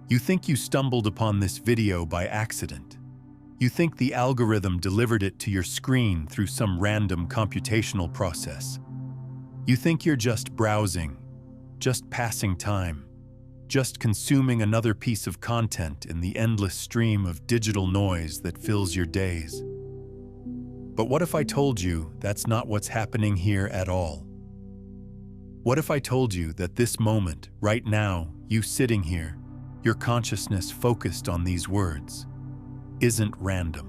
You think you stumbled upon this video by accident. You think the algorithm delivered it to your screen through some random computational process. You think you're just browsing, just passing time, just consuming another piece of content in the endless stream of digital noise that fills your days. But what if I told you that's not what's happening here at all? What if I told you that this moment, right now, you sitting here, your consciousness focused on these words, isn't random?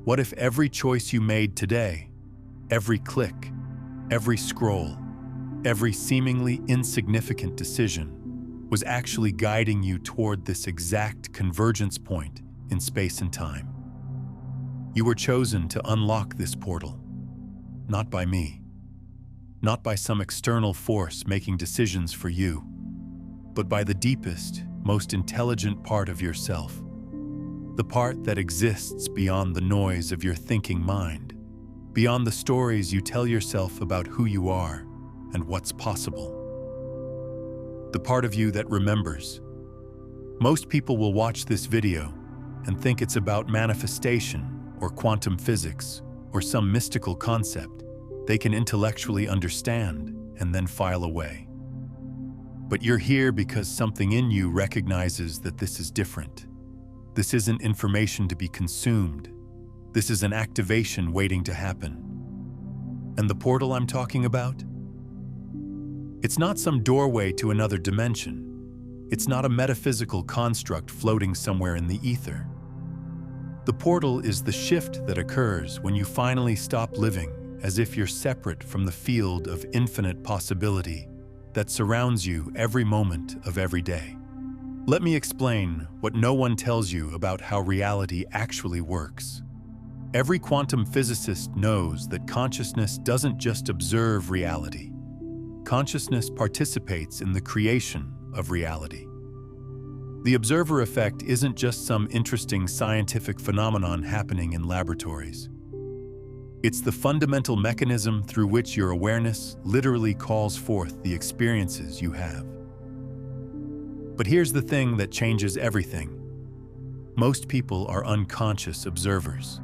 What if every choice you made today, every click, every scroll, every seemingly insignificant decision was actually guiding you toward this exact convergence point in space and time? You were chosen to unlock this portal, not by me, not by some external force making decisions for you, but by the deepest, most intelligent part of yourself, the part that exists beyond the noise of your thinking mind, beyond the stories you tell yourself about who you are and what's possible. The part of you that remembers. Most people will watch this video and think it's about manifestation or quantum physics or some mystical concept they can intellectually understand and then file away. But you're here because something in you recognizes that this is different. This isn't information to be consumed. This is an activation waiting to happen. And the portal I'm talking about? It's not some doorway to another dimension. It's not a metaphysical construct floating somewhere in the ether. The portal is the shift that occurs when you finally stop living as if you're separate from the field of infinite possibility that surrounds you every moment of every day. Let me explain what no one tells you about how reality actually works. Every quantum physicist knows that consciousness doesn't just observe reality. Consciousness participates in the creation of reality. The observer effect isn't just some interesting scientific phenomenon happening in laboratories. It's the fundamental mechanism through which your awareness literally calls forth the experiences you have. But here's the thing that changes everything. Most people are unconscious observers.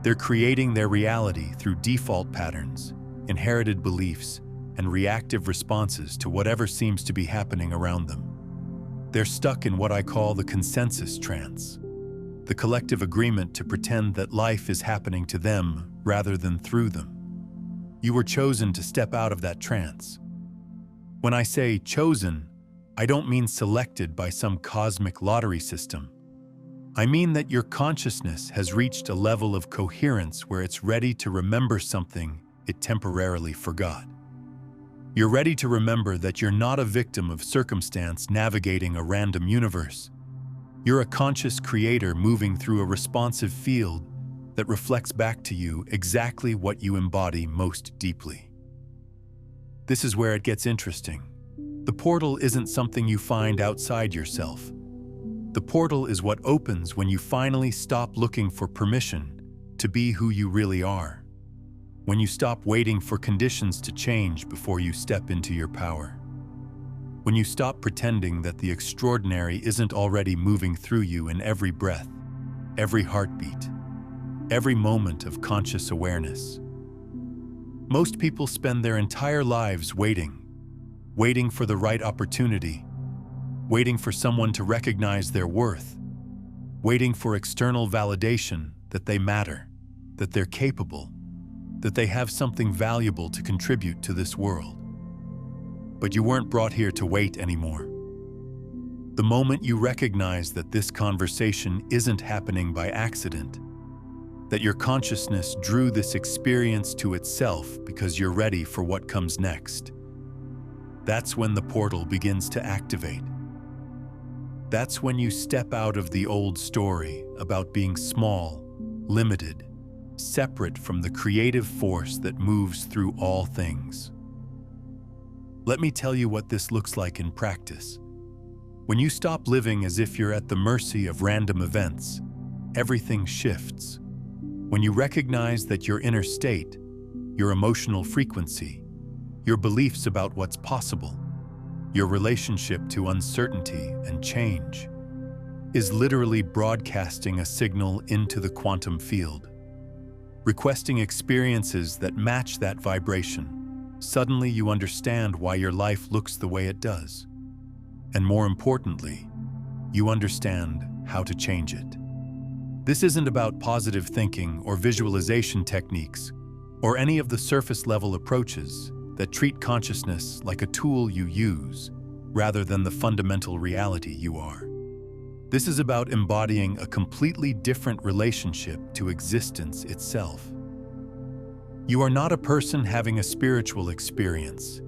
They're creating their reality through default patterns, inherited beliefs, and reactive responses to whatever seems to be happening around them. They're stuck in what I call the consensus trance, the collective agreement to pretend that life is happening to them rather than through them. You were chosen to step out of that trance. When I say chosen, I don't mean selected by some cosmic lottery system. I mean that your consciousness has reached a level of coherence where it's ready to remember something it temporarily forgot. You're ready to remember that you're not a victim of circumstance navigating a random universe. You're a conscious creator moving through a responsive field that reflects back to you exactly what you embody most deeply. This is where it gets interesting. The portal isn't something you find outside yourself. The portal is what opens when you finally stop looking for permission to be who you really are. When you stop waiting for conditions to change before you step into your power. When you stop pretending that the extraordinary isn't already moving through you in every breath, every heartbeat, every moment of conscious awareness. Most people spend their entire lives waiting for the right opportunity, waiting for someone to recognize their worth, waiting for external validation that they matter, that they're capable, that they have something valuable to contribute to this world. But you weren't brought here to wait anymore. The moment you recognize that this conversation isn't happening by accident, that your consciousness drew this experience to itself because you're ready for what comes next, that's when the portal begins to activate. That's when you step out of the old story about being small, limited, separate from the creative force that moves through all things. Let me tell you what this looks like in practice. When you stop living as if you're at the mercy of random events, everything shifts. When you recognize that your inner state, your emotional frequency, your beliefs about what's possible, your relationship to uncertainty and change, is literally broadcasting a signal into the quantum field, requesting experiences that match that vibration. Suddenly you understand why your life looks the way it does. And more importantly, you understand how to change it. This isn't about positive thinking or visualization techniques or any of the surface-level approaches that treat consciousness like a tool you use rather than the fundamental reality you are. This is about embodying a completely different relationship to existence itself. You are not a person having a spiritual experience.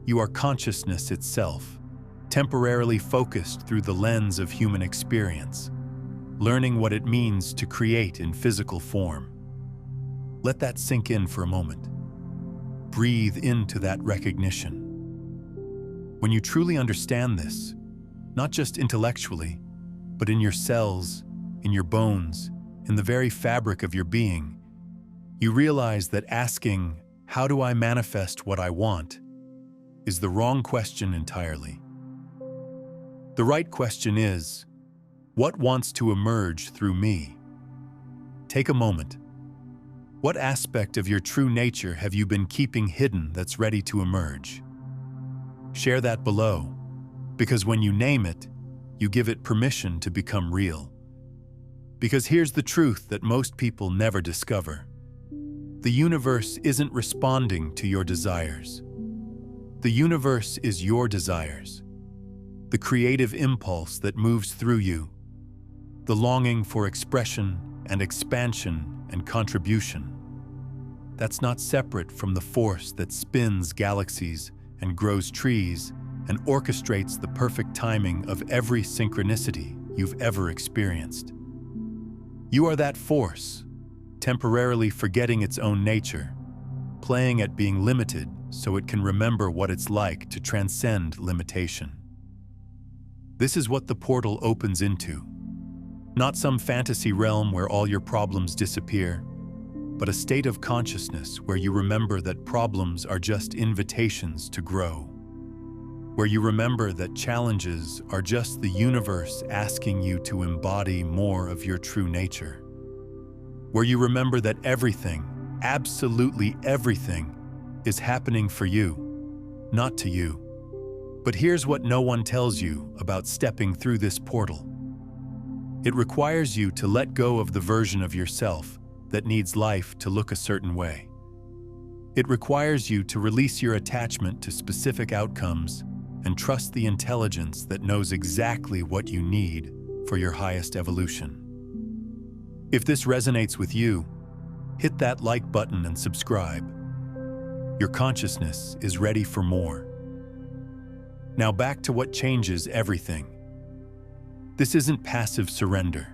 You are consciousness itself, temporarily focused through the lens of human experience, learning what it means to create in physical form. Let that sink in for a moment. Breathe into that recognition. When you truly understand this, not just intellectually, but in your cells, in your bones, in the very fabric of your being, you realize that asking, "How do I manifest what I want?" is the wrong question entirely. The right question is, what wants to emerge through me? Take a moment. What aspect of your true nature have you been keeping hidden that's ready to emerge? Share that below, because when you name it, you give it permission to become real. Because here's the truth that most people never discover. The universe isn't responding to your desires. The universe is your desires. The creative impulse that moves through you, the longing for expression and expansion and contribution. That's not separate from the force that spins galaxies and grows trees and orchestrates the perfect timing of every synchronicity you've ever experienced. You are that force, temporarily forgetting its own nature, playing at being limited so it can remember what it's like to transcend limitation. This is what the portal opens into. Not some fantasy realm where all your problems disappear, but a state of consciousness where you remember that problems are just invitations to grow. Where you remember that challenges are just the universe asking you to embody more of your true nature. Where you remember that everything, absolutely everything, is happening for you, not to you. But here's what no one tells you about stepping through this portal. It requires you to let go of the version of yourself that needs life to look a certain way. It requires you to release your attachment to specific outcomes and trust the intelligence that knows exactly what you need for your highest evolution. If this resonates with you, hit that like button and subscribe. Your consciousness is ready for more. Now back to what changes everything. This isn't passive surrender.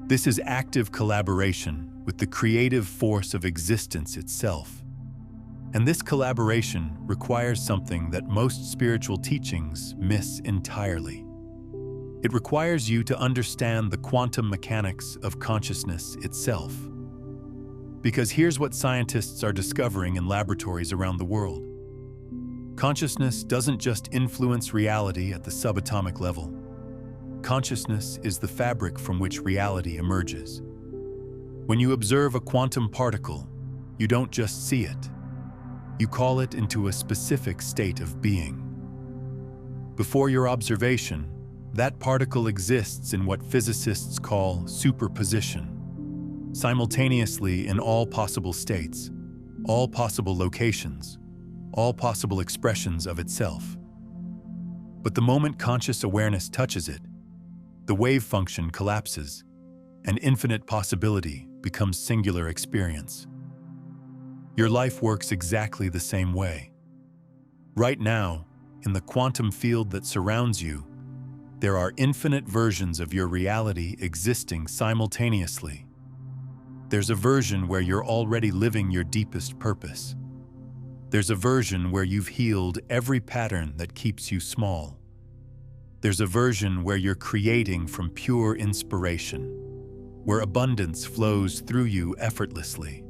This is active collaboration with the creative force of existence itself. And this collaboration requires something that most spiritual teachings miss entirely. It requires you to understand the quantum mechanics of consciousness itself. Because here's what scientists are discovering in laboratories around the world. Consciousness doesn't just influence reality at the subatomic level. Consciousness is the fabric from which reality emerges. When you observe a quantum particle, you don't just see it. You call it into a specific state of being. Before your observation, that particle exists in what physicists call superposition, simultaneously in all possible states, all possible locations, all possible expressions of itself. But the moment conscious awareness touches it, the wave function collapses, and infinite possibility becomes singular experience. Your life works exactly the same way. Right now, in the quantum field that surrounds you, there are infinite versions of your reality existing simultaneously. There's a version where you're already living your deepest purpose. There's a version where you've healed every pattern that keeps you small. There's a version where you're creating from pure inspiration, where abundance flows through you effortlessly,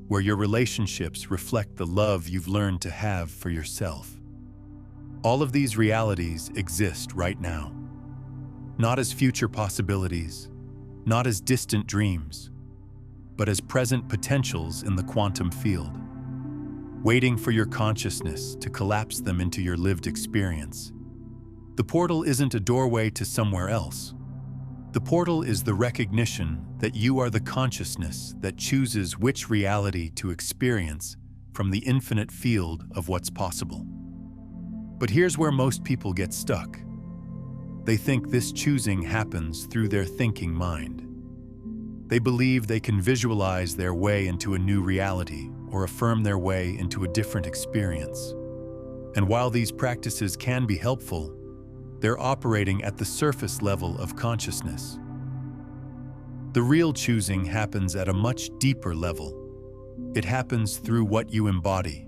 where your relationships reflect the love you've learned to have for yourself. All of these realities exist right now. Not as future possibilities, not as distant dreams, but as present potentials in the quantum field, waiting for your consciousness to collapse them into your lived experience. The portal isn't a doorway to somewhere else. The portal is the recognition that you are the consciousness that chooses which reality to experience from the infinite field of what's possible. But here's where most people get stuck. They think this choosing happens through their thinking mind. They believe they can visualize their way into a new reality or affirm their way into a different experience. And while these practices can be helpful, they're operating at the surface level of consciousness. The real choosing happens at a much deeper level. It happens through what you embody,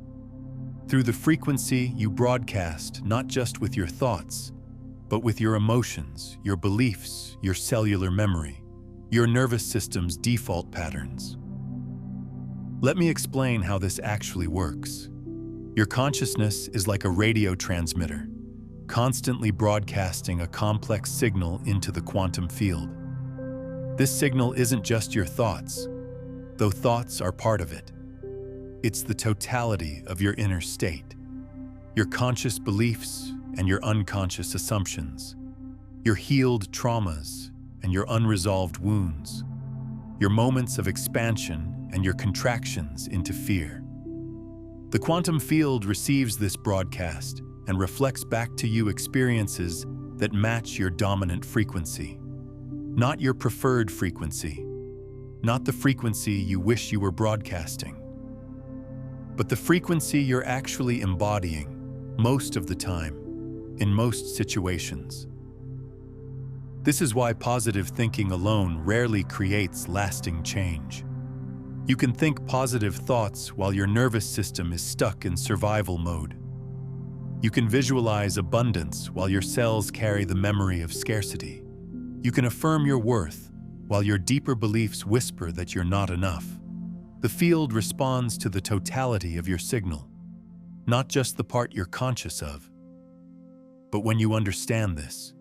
through the frequency you broadcast, not just with your thoughts, but with your emotions, your beliefs, your cellular memory, your nervous system's default patterns. Let me explain how this actually works. Your consciousness is like a radio transmitter, constantly broadcasting a complex signal into the quantum field. This signal isn't just your thoughts, though thoughts are part of it. It's the totality of your inner state, your conscious beliefs and your unconscious assumptions, your healed traumas and your unresolved wounds, your moments of expansion and your contractions into fear. The quantum field receives this broadcast and reflects back to you experiences that match your dominant frequency, not your preferred frequency, not the frequency you wish you were broadcasting, but the frequency you're actually embodying most of the time, in most situations. This is why positive thinking alone rarely creates lasting change. You can think positive thoughts while your nervous system is stuck in survival mode. You can visualize abundance while your cells carry the memory of scarcity. You can affirm your worth while your deeper beliefs whisper that you're not enough. The field responds to the totality of your signal, not just the part you're conscious of. But when you understand this,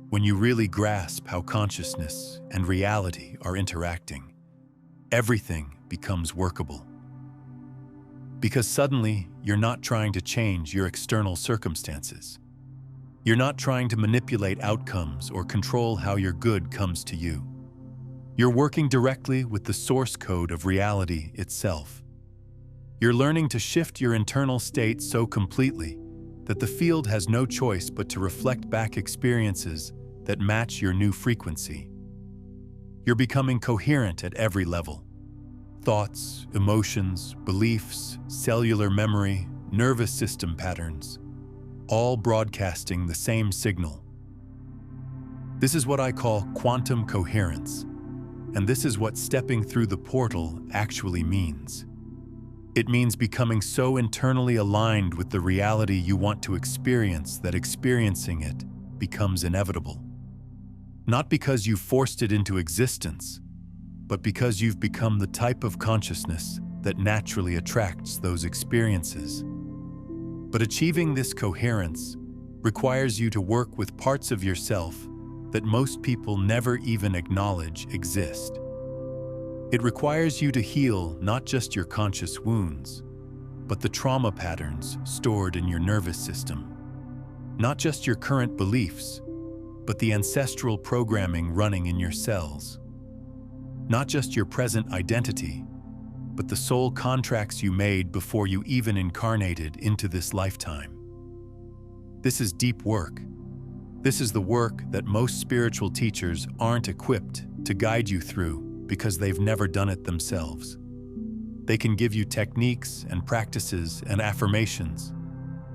when you really grasp how consciousness and reality are interacting, everything becomes workable. Because suddenly, you're not trying to change your external circumstances. You're not trying to manipulate outcomes or control how your good comes to you. You're working directly with the source code of reality itself. You're learning to shift your internal state so completely that the field has no choice but to reflect back experiences that match your new frequency. You're becoming coherent at every level. Thoughts, emotions, beliefs, cellular memory, nervous system patterns, all broadcasting the same signal. This is what I call quantum coherence, and this is what stepping through the portal actually means. It means becoming so internally aligned with the reality you want to experience that experiencing it becomes inevitable. Not because you forced it into existence, but because you've become the type of consciousness that naturally attracts those experiences. But achieving this coherence requires you to work with parts of yourself that most people never even acknowledge exist. It requires you to heal not just your conscious wounds, but the trauma patterns stored in your nervous system. Not just your current beliefs, but the ancestral programming running in your cells. Not just your present identity, but the soul contracts you made before you even incarnated into this lifetime. This is deep work. This is the work that most spiritual teachers aren't equipped to guide you through because they've never done it themselves. They can give you techniques and practices and affirmations,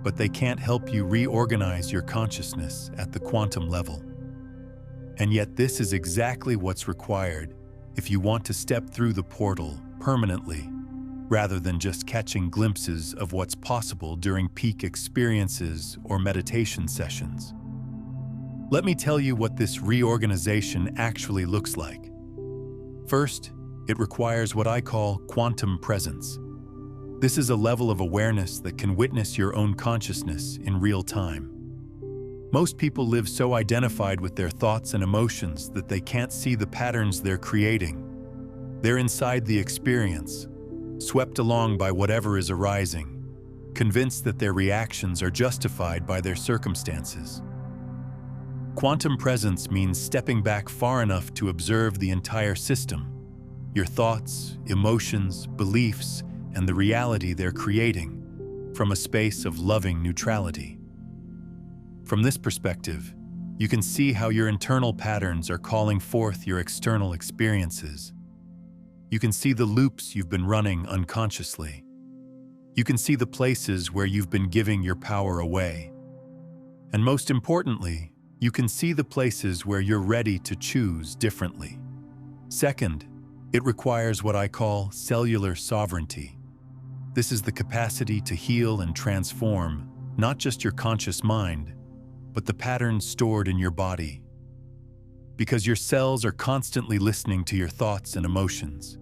but they can't help you reorganize your consciousness at the quantum level. And yet this is exactly what's required if you want to step through the portal permanently, rather than just catching glimpses of what's possible during peak experiences or meditation sessions. Let me tell you what this reorganization actually looks like. First, it requires what I call quantum presence. This is a level of awareness that can witness your own consciousness in real time. Most people live so identified with their thoughts and emotions that they can't see the patterns they're creating. They're inside the experience, swept along by whatever is arising, convinced that their reactions are justified by their circumstances. Quantum presence means stepping back far enough to observe the entire system, your thoughts, emotions, beliefs, and the reality they're creating, from a space of loving neutrality. From this perspective, you can see how your internal patterns are calling forth your external experiences. You can see the loops you've been running unconsciously. You can see the places where you've been giving your power away. And most importantly, you can see the places where you're ready to choose differently. Second, it requires what I call cellular sovereignty. This is the capacity to heal and transform not just your conscious mind, but the patterns stored in your body. Because your cells are constantly listening to your thoughts and emotions,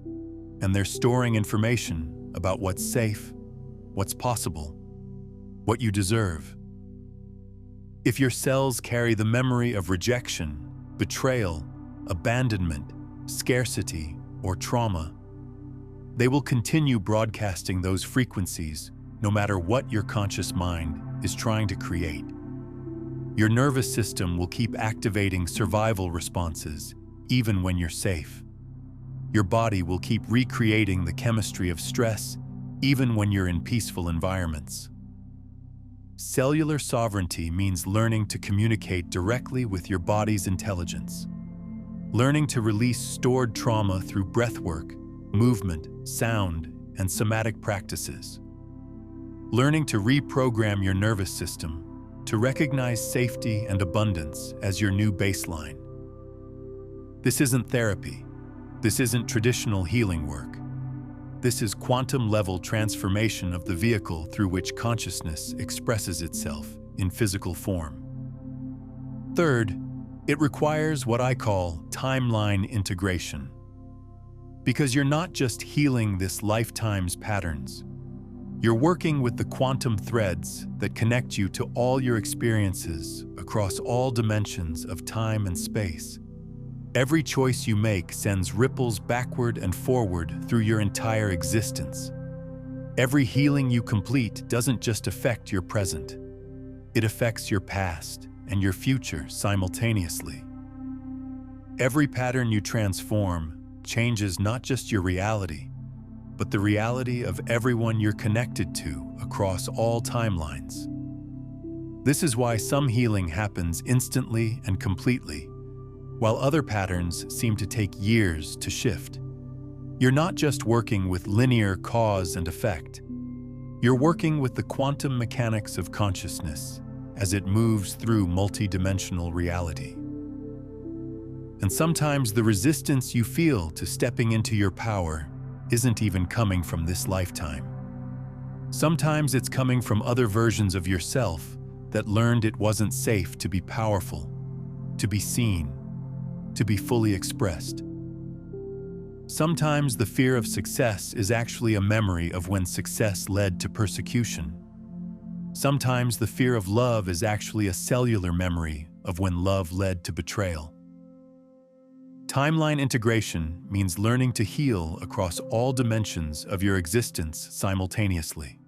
and they're storing information about what's safe, what's possible, what you deserve. If your cells carry the memory of rejection, betrayal, abandonment, scarcity, or trauma, they will continue broadcasting those frequencies no matter what your conscious mind is trying to create. Your nervous system will keep activating survival responses even when you're safe. Your body will keep recreating the chemistry of stress even when you're in peaceful environments. Cellular sovereignty means learning to communicate directly with your body's intelligence. Learning to release stored trauma through breathwork, movement, sound, and somatic practices. Learning to reprogram your nervous system to recognize safety and abundance as your new baseline. This isn't therapy. This isn't traditional healing work. This is quantum-level transformation of the vehicle through which consciousness expresses itself in physical form. Third, it requires what I call timeline integration. Because you're not just healing this lifetime's patterns, you're working with the quantum threads that connect you to all your experiences across all dimensions of time and space. Every choice you make sends ripples backward and forward through your entire existence. Every healing you complete doesn't just affect your present. It affects your past and your future simultaneously. Every pattern you transform changes not just your reality, but the reality of everyone you're connected to across all timelines. This is why some healing happens instantly and completely, while other patterns seem to take years to shift. You're not just working with linear cause and effect. You're working with the quantum mechanics of consciousness as it moves through multidimensional reality. And sometimes the resistance you feel to stepping into your power isn't even coming from this lifetime. Sometimes it's coming from other versions of yourself that learned it wasn't safe to be powerful, to be seen, to be fully expressed. Sometimes the fear of success is actually a memory of when success led to persecution. Sometimes the fear of love is actually a cellular memory of when love led to betrayal. Timeline integration means learning to heal across all dimensions of your existence simultaneously.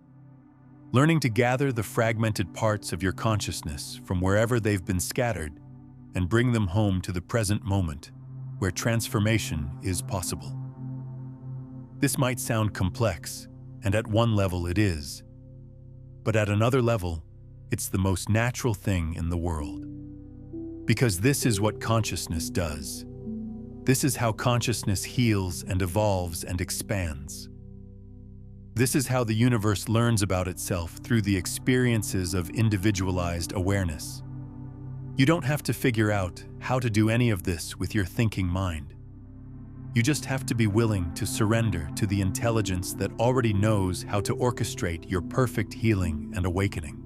Learning to gather the fragmented parts of your consciousness from wherever they've been scattered and bring them home to the present moment, where transformation is possible. This might sound complex, and at one level it is. But at another level, it's the most natural thing in the world. Because this is what consciousness does. This is how consciousness heals and evolves and expands. This is how the universe learns about itself through the experiences of individualized awareness. You don't have to figure out how to do any of this with your thinking mind. You just have to be willing to surrender to the intelligence that already knows how to orchestrate your perfect healing and awakening.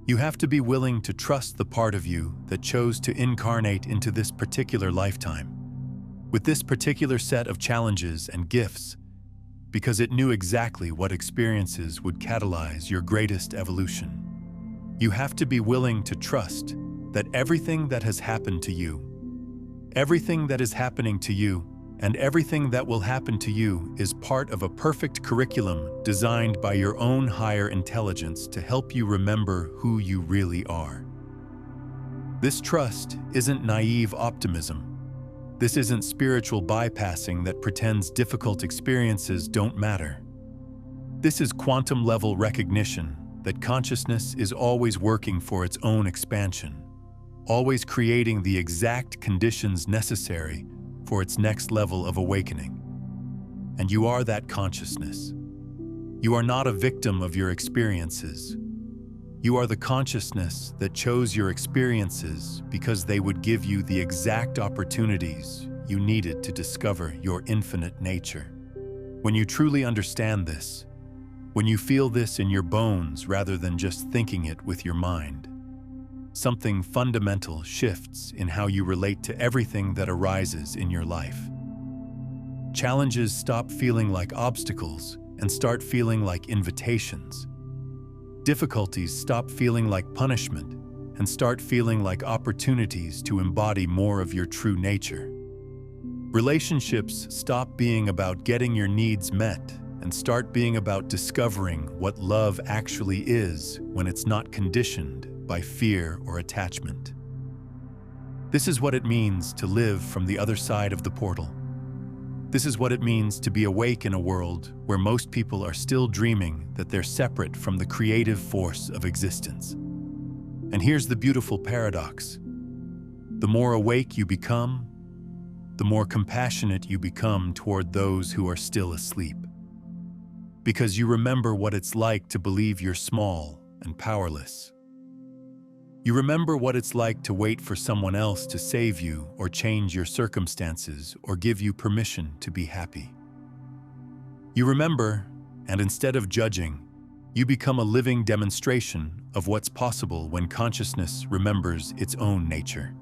You have to be willing to trust the part of you that chose to incarnate into this particular lifetime, with this particular set of challenges and gifts, because it knew exactly what experiences would catalyze your greatest evolution. You have to be willing to trust that everything that has happened to you, everything that is happening to you, and everything that will happen to you is part of a perfect curriculum designed by your own higher intelligence to help you remember who you really are. This trust isn't naive optimism. This isn't spiritual bypassing that pretends difficult experiences don't matter. This is quantum-level recognition that consciousness is always working for its own expansion, always creating the exact conditions necessary for its next level of awakening. And you are that consciousness. You are not a victim of your experiences. You are the consciousness that chose your experiences because they would give you the exact opportunities you needed to discover your infinite nature. When you truly understand this, when you feel this in your bones rather than just thinking it with your mind, something fundamental shifts in how you relate to everything that arises in your life. Challenges stop feeling like obstacles and start feeling like invitations. Difficulties stop feeling like punishment and start feeling like opportunities to embody more of your true nature. Relationships stop being about getting your needs met and start being about discovering what love actually is when it's not conditioned by fear or attachment. This is what it means to live from the other side of the portal. This is what it means to be awake in a world where most people are still dreaming that they're separate from the creative force of existence. And here's the beautiful paradox. The more awake you become, the more compassionate you become toward those who are still asleep. Because you remember what it's like to believe you're small and powerless. You remember what it's like to wait for someone else to save you or change your circumstances or give you permission to be happy. You remember, and instead of judging, you become a living demonstration of what's possible when consciousness remembers its own nature.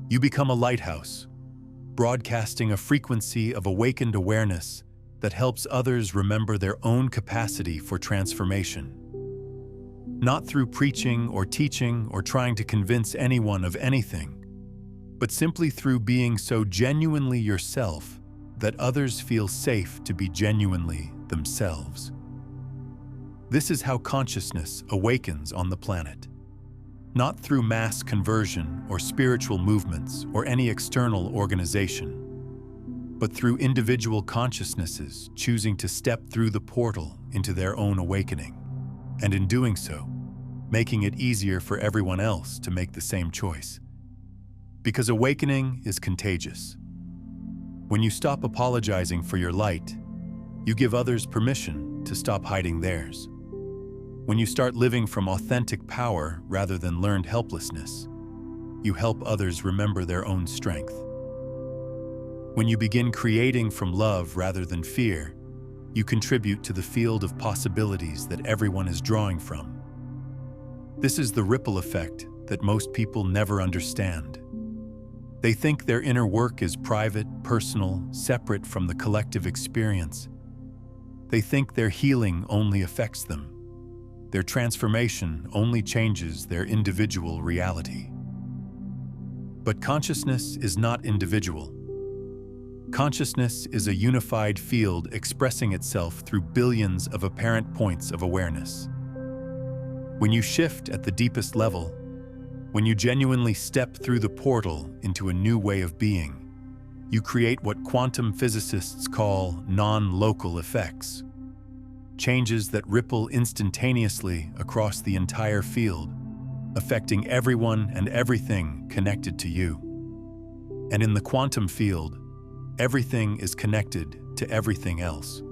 You become a lighthouse, broadcasting a frequency of awakened awareness that helps others remember their own capacity for transformation. Not through preaching or teaching or trying to convince anyone of anything, but simply through being so genuinely yourself that others feel safe to be genuinely themselves. This is how consciousness awakens on the planet. Not through mass conversion or spiritual movements or any external organization, but through individual consciousnesses choosing to step through the portal into their own awakening. And in doing so, making it easier for everyone else to make the same choice. Because awakening is contagious. When you stop apologizing for your light, you give others permission to stop hiding theirs. When you start living from authentic power rather than learned helplessness, you help others remember their own strength. When you begin creating from love rather than fear, you contribute to the field of possibilities that everyone is drawing from. This is the ripple effect that most people never understand. They think their inner work is private, personal, separate from the collective experience. They think their healing only affects them. Their transformation only changes their individual reality. But consciousness is not individual. Consciousness is a unified field expressing itself through billions of apparent points of awareness. When you shift at the deepest level, when you genuinely step through the portal into a new way of being, you create what quantum physicists call non-local effects. Changes that ripple instantaneously across the entire field, affecting everyone and everything connected to you. And in the quantum field, everything is connected to everything else.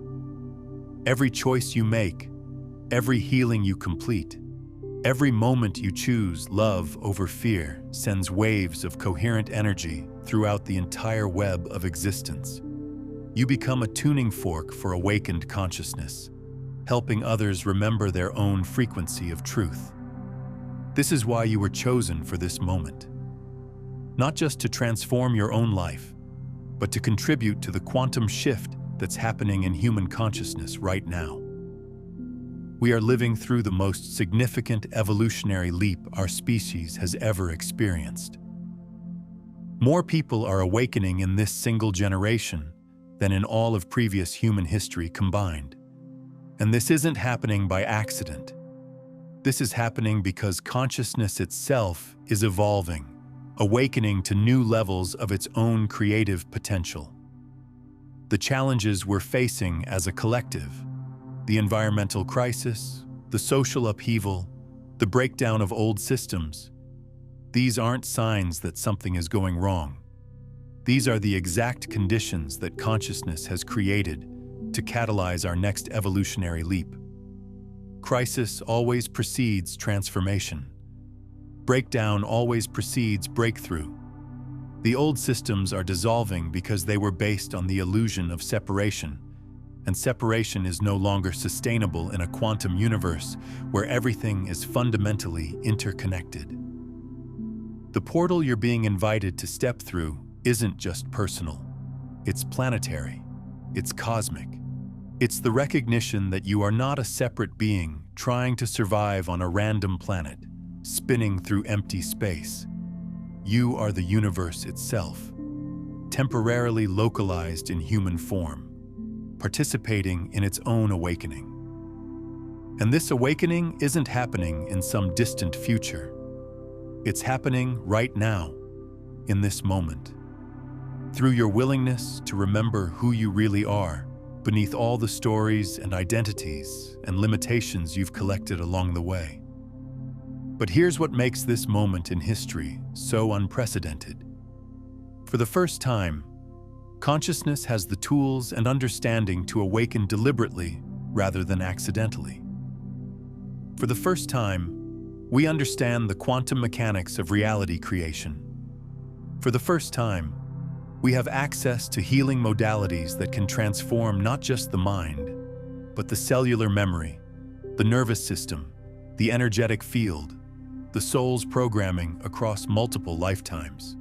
Every choice you make, every healing you complete, every moment you choose love over fear sends waves of coherent energy throughout the entire web of existence. You become a tuning fork for awakened consciousness, helping others remember their own frequency of truth. This is why you were chosen for this moment. Not just to transform your own life, but to contribute to the quantum shift that's happening in human consciousness right now. We are living through the most significant evolutionary leap our species has ever experienced. More people are awakening in this single generation than in all of previous human history combined. And this isn't happening by accident. This is happening because consciousness itself is evolving, awakening to new levels of its own creative potential. The challenges we're facing as a collective, the environmental crisis, the social upheaval, the breakdown of old systems, these aren't signs that something is going wrong. These are the exact conditions that consciousness has created to catalyze our next evolutionary leap. Crisis always precedes transformation. Breakdown always precedes breakthrough. The old systems are dissolving because they were based on the illusion of separation, and separation is no longer sustainable in a quantum universe where everything is fundamentally interconnected. The portal you're being invited to step through isn't just personal. It's planetary. It's cosmic. It's the recognition that you are not a separate being trying to survive on a random planet, spinning through empty space. You are the universe itself, temporarily localized in human form, participating in its own awakening. And this awakening isn't happening in some distant future. It's happening right now, in this moment. Through your willingness to remember who you really are, beneath all the stories and identities and limitations you've collected along the way. But here's what makes this moment in history so unprecedented. For the first time, consciousness has the tools and understanding to awaken deliberately rather than accidentally. For the first time, we understand the quantum mechanics of reality creation. For the first time, we have access to healing modalities that can transform not just the mind, but the cellular memory, the nervous system, the energetic field, the soul's programming across multiple lifetimes.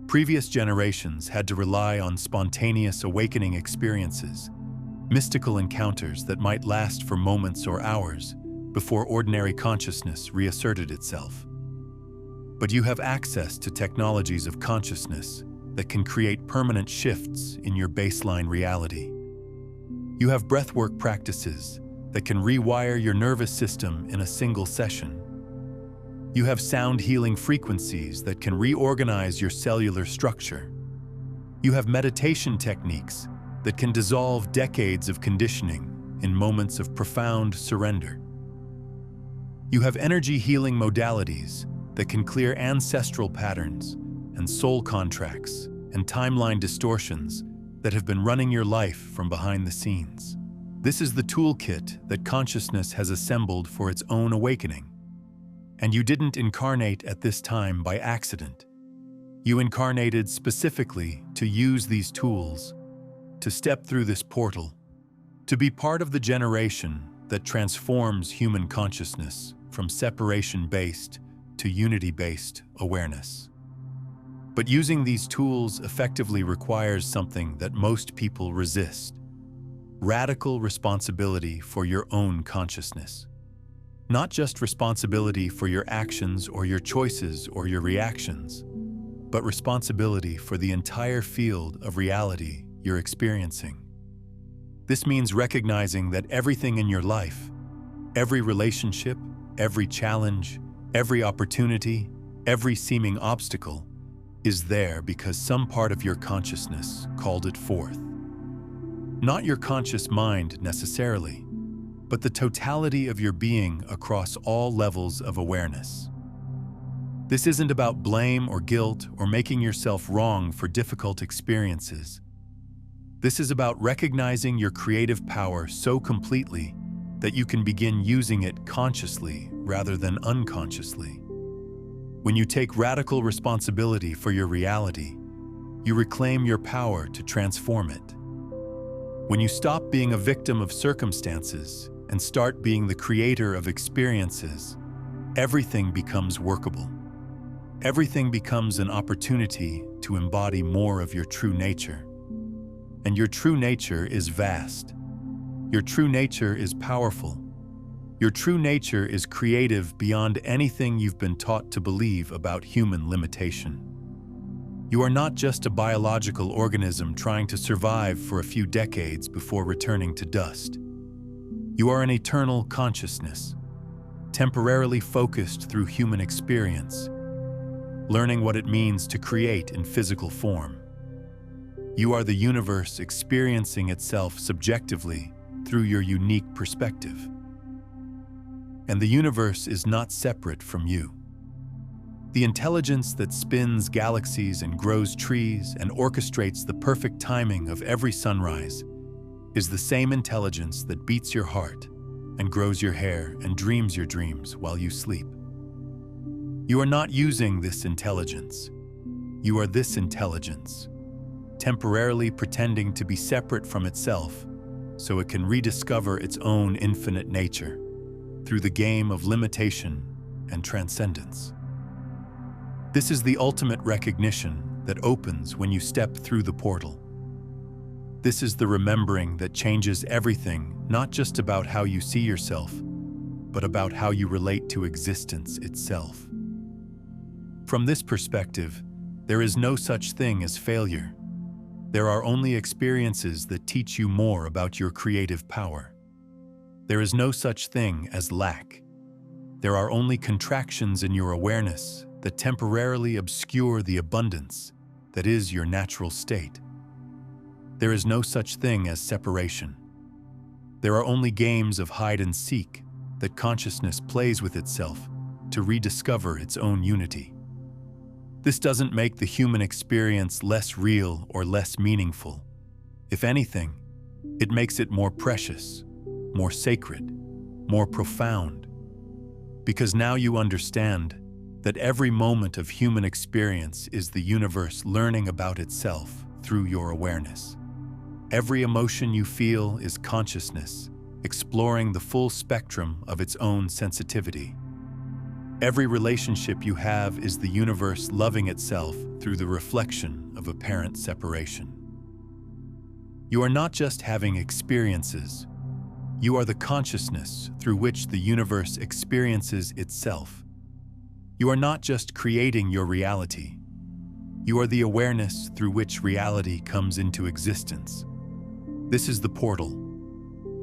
Previous generations had to rely on spontaneous awakening experiences, mystical encounters that might last for moments or hours before ordinary consciousness reasserted itself. But you have access to technologies of consciousness that can create permanent shifts in your baseline reality. You have breathwork practices that can rewire your nervous system in a single session. You have sound healing frequencies that can reorganize your cellular structure. You have meditation techniques that can dissolve decades of conditioning in moments of profound surrender. You have energy healing modalities that can clear ancestral patterns and soul contracts and timeline distortions that have been running your life from behind the scenes. This is the toolkit that consciousness has assembled for its own awakening. And you didn't incarnate at this time by accident. You incarnated specifically to use these tools, to step through this portal, to be part of the generation that transforms human consciousness from separation-based to unity-based awareness. But using these tools effectively requires something that most people resist: radical responsibility for your own consciousness. Not just responsibility for your actions or your choices or your reactions, but responsibility for the entire field of reality you're experiencing. This means recognizing that everything in your life, every relationship, every challenge, every opportunity, every seeming obstacle, is there because some part of your consciousness called it forth. Not your conscious mind necessarily, but the totality of your being across all levels of awareness. This isn't about blame or guilt or making yourself wrong for difficult experiences. This is about recognizing your creative power so completely that you can begin using it consciously rather than unconsciously. When you take radical responsibility for your reality, you reclaim your power to transform it. When you stop being a victim of circumstances and start being the creator of experiences, everything becomes workable. Everything becomes an opportunity to embody more of your true nature. And your true nature is vast. Your true nature is powerful. Your true nature is creative beyond anything you've been taught to believe about human limitation. You are not just a biological organism trying to survive for a few decades before returning to dust. You are an eternal consciousness, temporarily focused through human experience, learning what it means to create in physical form. You are the universe experiencing itself subjectively through your unique perspective. And the universe is not separate from you. The intelligence that spins galaxies and grows trees and orchestrates the perfect timing of every sunrise is the same intelligence that beats your heart and grows your hair and dreams your dreams while you sleep. You are not using this intelligence. You are this intelligence, temporarily pretending to be separate from itself so it can rediscover its own infinite nature through the game of limitation and transcendence. This is the ultimate recognition that opens when you step through the portal. This is the remembering that changes everything, not just about how you see yourself, but about how you relate to existence itself. From this perspective, there is no such thing as failure. There are only experiences that teach you more about your creative power. There is no such thing as lack. There are only contractions in your awareness that temporarily obscure the abundance that is your natural state. There is no such thing as separation. There are only games of hide and seek that consciousness plays with itself to rediscover its own unity. This doesn't make the human experience less real or less meaningful. If anything, it makes it more precious, more sacred, more profound. Because now you understand that every moment of human experience is the universe learning about itself through your awareness. Every emotion you feel is consciousness, exploring the full spectrum of its own sensitivity. Every relationship you have is the universe loving itself through the reflection of apparent separation. You are not just having experiences. You are the consciousness through which the universe experiences itself. You are not just creating your reality. You are the awareness through which reality comes into existence. This is the portal,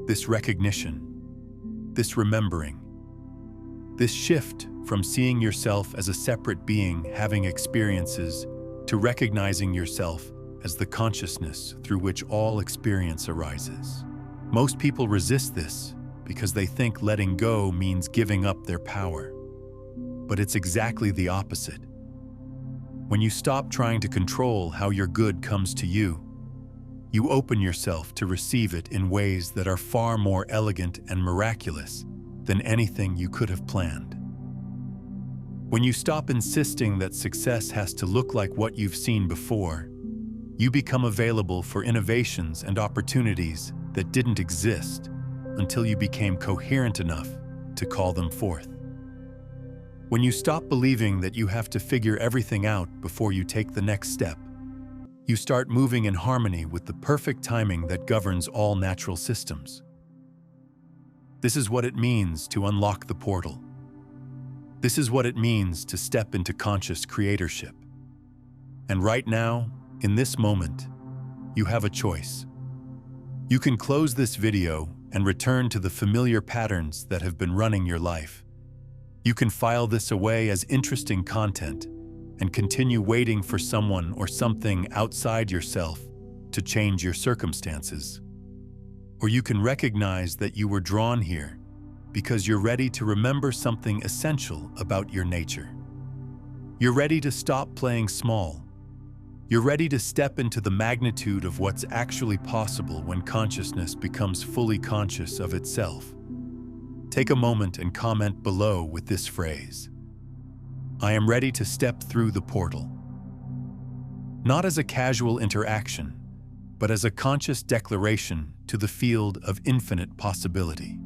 this recognition, this remembering, this shift from seeing yourself as a separate being having experiences to recognizing yourself as the consciousness through which all experience arises. Most people resist this because they think letting go means giving up their power. But it's exactly the opposite. When you stop trying to control how your good comes to you, you open yourself to receive it in ways that are far more elegant and miraculous than anything you could have planned. When you stop insisting that success has to look like what you've seen before, you become available for innovations and opportunities that didn't exist until you became coherent enough to call them forth. When you stop believing that you have to figure everything out before you take the next step, you start moving in harmony with the perfect timing that governs all natural systems. This is what it means to unlock the portal. This is what it means to step into conscious creatorship. And right now, in this moment, you have a choice. You can close this video and return to the familiar patterns that have been running your life. You can file this away as interesting content and continue waiting for someone or something outside yourself to change your circumstances. Or you can recognize that you were drawn here because you're ready to remember something essential about your nature. You're ready to stop playing small. You're ready to step into the magnitude of what's actually possible when consciousness becomes fully conscious of itself. Take a moment and comment below with this phrase: I am ready to step through the portal. Not as a casual interaction, but as a conscious declaration to the field of infinite possibility.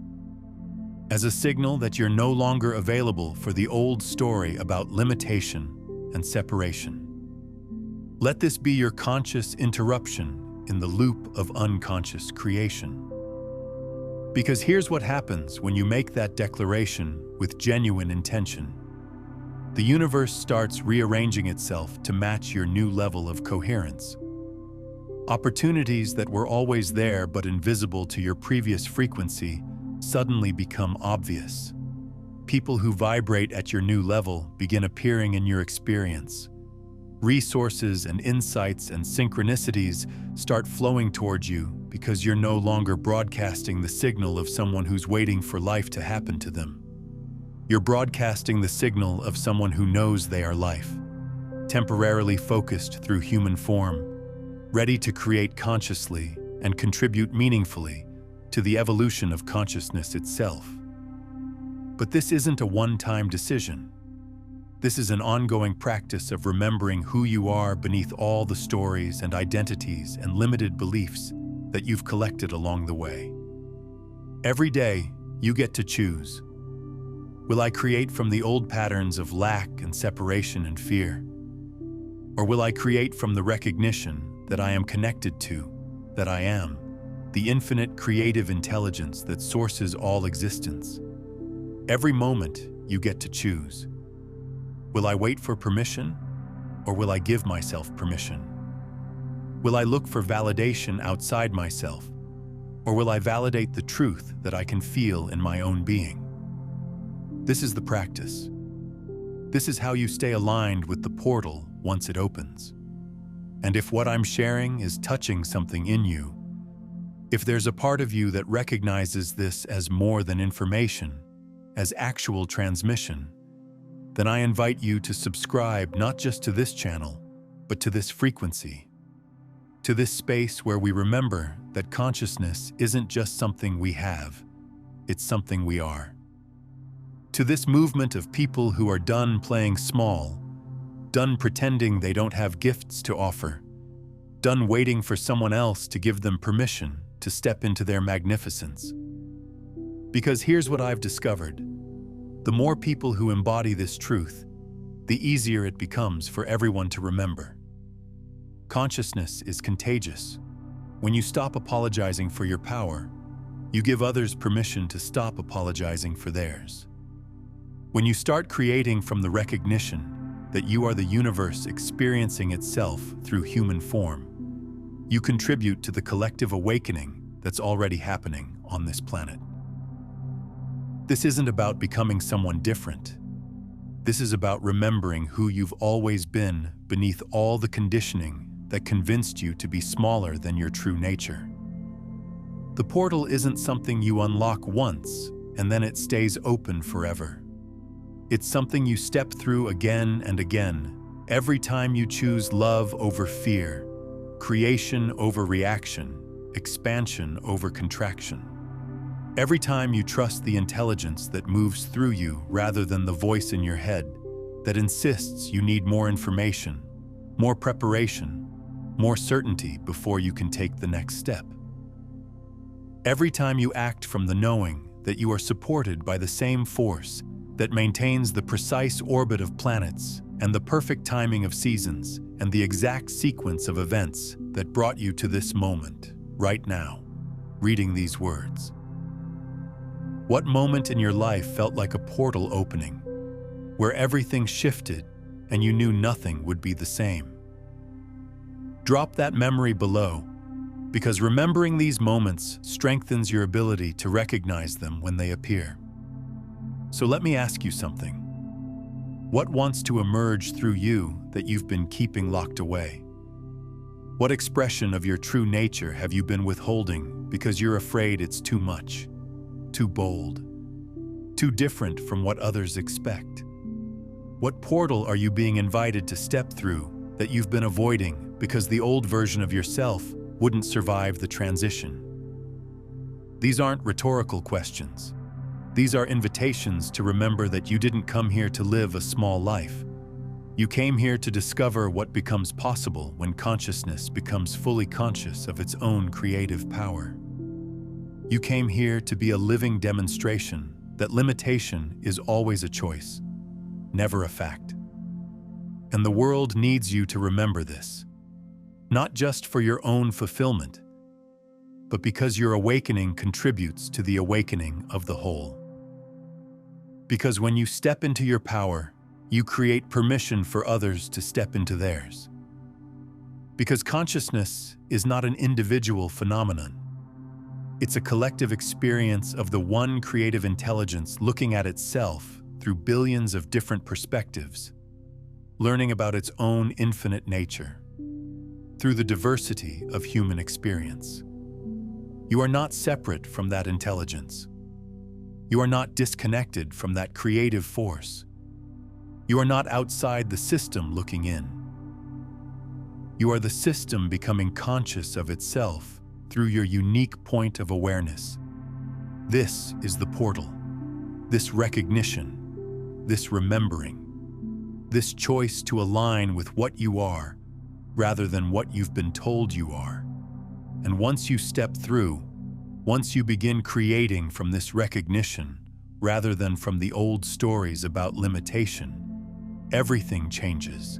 As a signal that you're no longer available for the old story about limitation and separation. Let this be your conscious interruption in the loop of unconscious creation. Because here's what happens when you make that declaration with genuine intention. The universe starts rearranging itself to match your new level of coherence. Opportunities that were always there but invisible to your previous frequency suddenly become obvious. People who vibrate at your new level begin appearing in your experience. Resources and insights and synchronicities start flowing towards you because you're no longer broadcasting the signal of someone who's waiting for life to happen to them. You're broadcasting the signal of someone who knows they are life, temporarily focused through human form, ready to create consciously and contribute meaningfully to the evolution of consciousness itself. But this isn't a one-time decision. This is an ongoing practice of remembering who you are beneath all the stories and identities and limited beliefs that you've collected along the way. Every day, you get to choose. Will I create from the old patterns of lack and separation and fear? Or will I create from the recognition that I am connected to, that I am, the infinite creative intelligence that sources all existence? Every moment, you get to choose. Will I wait for permission, or will I give myself permission? Will I look for validation outside myself, or will I validate the truth that I can feel in my own being? This is the practice. This is how you stay aligned with the portal once it opens. And if what I'm sharing is touching something in you, if there's a part of you that recognizes this as more than information, as actual transmission, then I invite you to subscribe not just to this channel, but to this frequency, to this space where we remember that consciousness isn't just something we have, it's something we are. To this movement of people who are done playing small, done pretending they don't have gifts to offer, done waiting for someone else to give them permission to step into their magnificence. Because here's what I've discovered. The more people who embody this truth, the easier it becomes for everyone to remember. Consciousness is contagious. When you stop apologizing for your power, you give others permission to stop apologizing for theirs. When you start creating from the recognition that you are the universe experiencing itself through human form, you contribute to the collective awakening that's already happening on this planet. This isn't about becoming someone different. This is about remembering who you've always been beneath all the conditioning that convinced you to be smaller than your true nature. The portal isn't something you unlock once and then it stays open forever. It's something you step through again and again, every time you choose love over fear, creation over reaction, expansion over contraction. Every time you trust the intelligence that moves through you rather than the voice in your head that insists you need more information, more preparation, more certainty before you can take the next step. Every time you act from the knowing that you are supported by the same force that maintains the precise orbit of planets and the perfect timing of seasons and the exact sequence of events that brought you to this moment, right now, reading these words. What moment in your life felt like a portal opening, where everything shifted and you knew nothing would be the same? Drop that memory below, because remembering these moments strengthens your ability to recognize them when they appear. So let me ask you something. What wants to emerge through you that you've been keeping locked away? What expression of your true nature have you been withholding because you're afraid it's too much? Too bold, too different from what others expect? What portal are you being invited to step through that you've been avoiding because the old version of yourself wouldn't survive the transition? These aren't rhetorical questions. These are invitations to remember that you didn't come here to live a small life. You came here to discover what becomes possible when consciousness becomes fully conscious of its own creative power. You came here to be a living demonstration that limitation is always a choice, never a fact. And the world needs you to remember this. not just for your own fulfillment, but because your awakening contributes to the awakening of the whole. Because when you step into your power, you create permission for others to step into theirs. Because consciousness is not an individual phenomenon. It's a collective experience of the one creative intelligence looking at itself through billions of different perspectives, learning about its own infinite nature, through the diversity of human experience. You are not separate from that intelligence. You are not disconnected from that creative force. You are not outside the system looking in. You are the system becoming conscious of itself through your unique point of awareness. This is the portal, this recognition, this remembering, this choice to align with what you are rather than what you've been told you are. And once you step through, once you begin creating from this recognition rather than from the old stories about limitation, everything changes.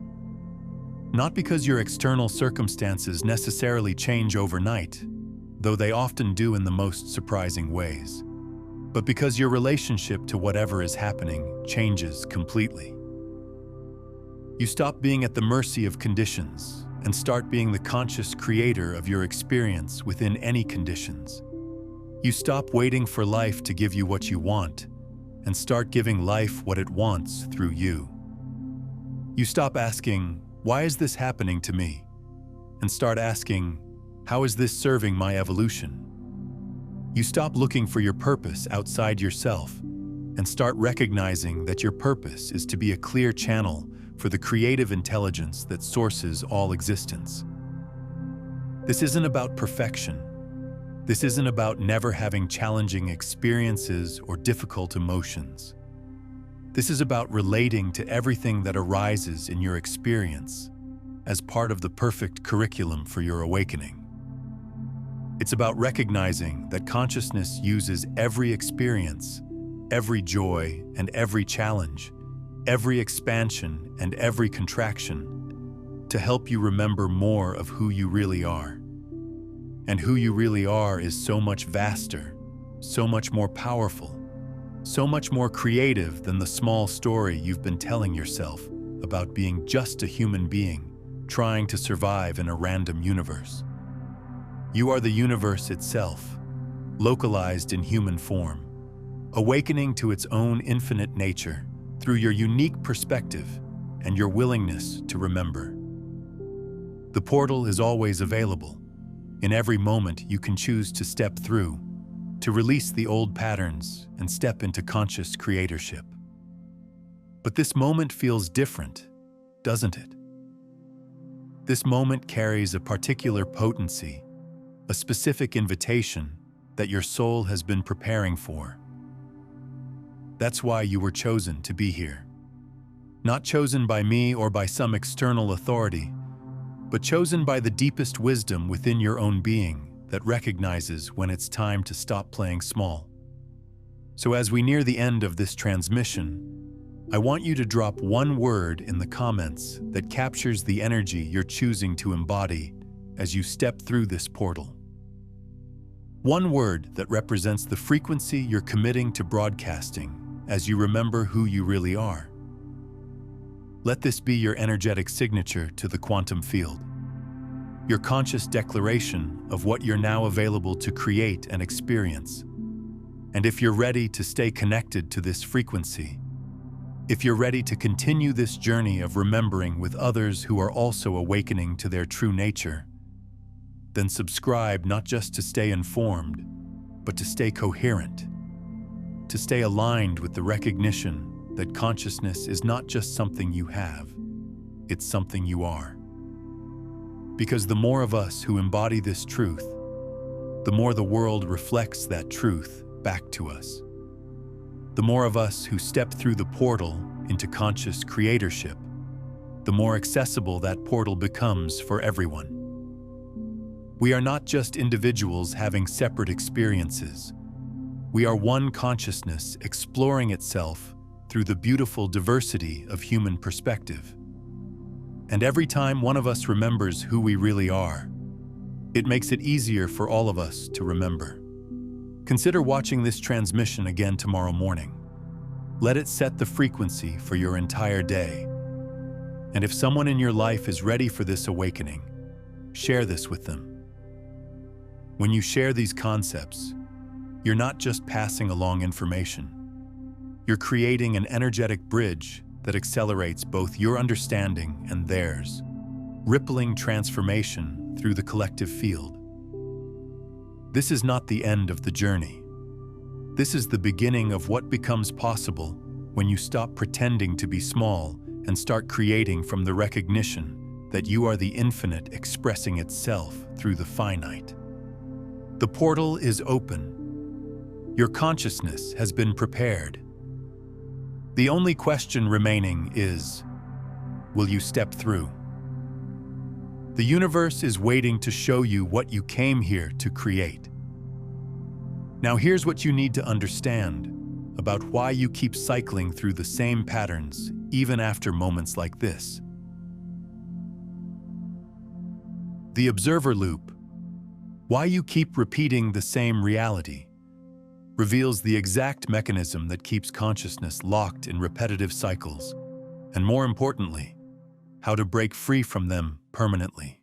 Not because your external circumstances necessarily change overnight, though they often do in the most surprising ways, but because your relationship to whatever is happening changes completely. You stop being at the mercy of conditions and start being the conscious creator of your experience within any conditions. You stop waiting for life to give you what you want and start giving life what it wants through you. You stop asking, "Why is this happening to me?" and start asking, "How is this serving my evolution?" You stop looking for your purpose outside yourself and start recognizing that your purpose is to be a clear channel for the creative intelligence that sources all existence. This isn't about perfection. This isn't about never having challenging experiences or difficult emotions. This is about relating to everything that arises in your experience as part of the perfect curriculum for your awakening. It's about recognizing that consciousness uses every experience, every joy and every challenge, every expansion and every contraction to help you remember more of who you really are. And who you really are is so much vaster, so much more powerful, so much more creative than the small story you've been telling yourself about being just a human being trying to survive in a random universe. You are the universe itself, localized in human form, awakening to its own infinite nature through your unique perspective and your willingness to remember. The portal is always available. In every moment you can choose to step through, to release the old patterns and step into conscious creatorship. But this moment feels different, doesn't it? This moment carries a particular potency, a specific invitation that your soul has been preparing for. That's why you were chosen to be here. Not chosen by me or by some external authority, but chosen by the deepest wisdom within your own being that recognizes when it's time to stop playing small. So as we near the end of this transmission, I want you to drop one word in the comments that captures the energy you're choosing to embody as you step through this portal. One word that represents the frequency you're committing to broadcasting as you remember who you really are. Let this be your energetic signature to the quantum field, your conscious declaration of what you're now available to create and experience. And if you're ready to stay connected to this frequency, if you're ready to continue this journey of remembering with others who are also awakening to their true nature, then subscribe not just to stay informed, but to stay coherent, to stay aligned with the recognition that consciousness is not just something you have, it's something you are. Because the more of us who embody this truth, the more the world reflects that truth back to us. The more of us who step through the portal into conscious creatorship, the more accessible that portal becomes for everyone. We are not just individuals having separate experiences. We are one consciousness exploring itself through the beautiful diversity of human perspective. And every time one of us remembers who we really are, it makes it easier for all of us to remember. Consider watching this transmission again tomorrow morning. Let it set the frequency for your entire day. And if someone in your life is ready for this awakening, share this with them. When you share these concepts, you're not just passing along information. You're creating an energetic bridge that accelerates both your understanding and theirs, rippling transformation through the collective field. This is not the end of the journey. This is the beginning of what becomes possible when you stop pretending to be small and start creating from the recognition that you are the infinite expressing itself through the finite. The portal is open. Your consciousness has been prepared. The only question remaining is, will you step through? The universe is waiting to show you what you came here to create. Now here's what you need to understand about why you keep cycling through the same patterns even after moments like this. The observer loop, why you keep repeating the same reality, reveals the exact mechanism that keeps consciousness locked in repetitive cycles, and more importantly, how to break free from them permanently.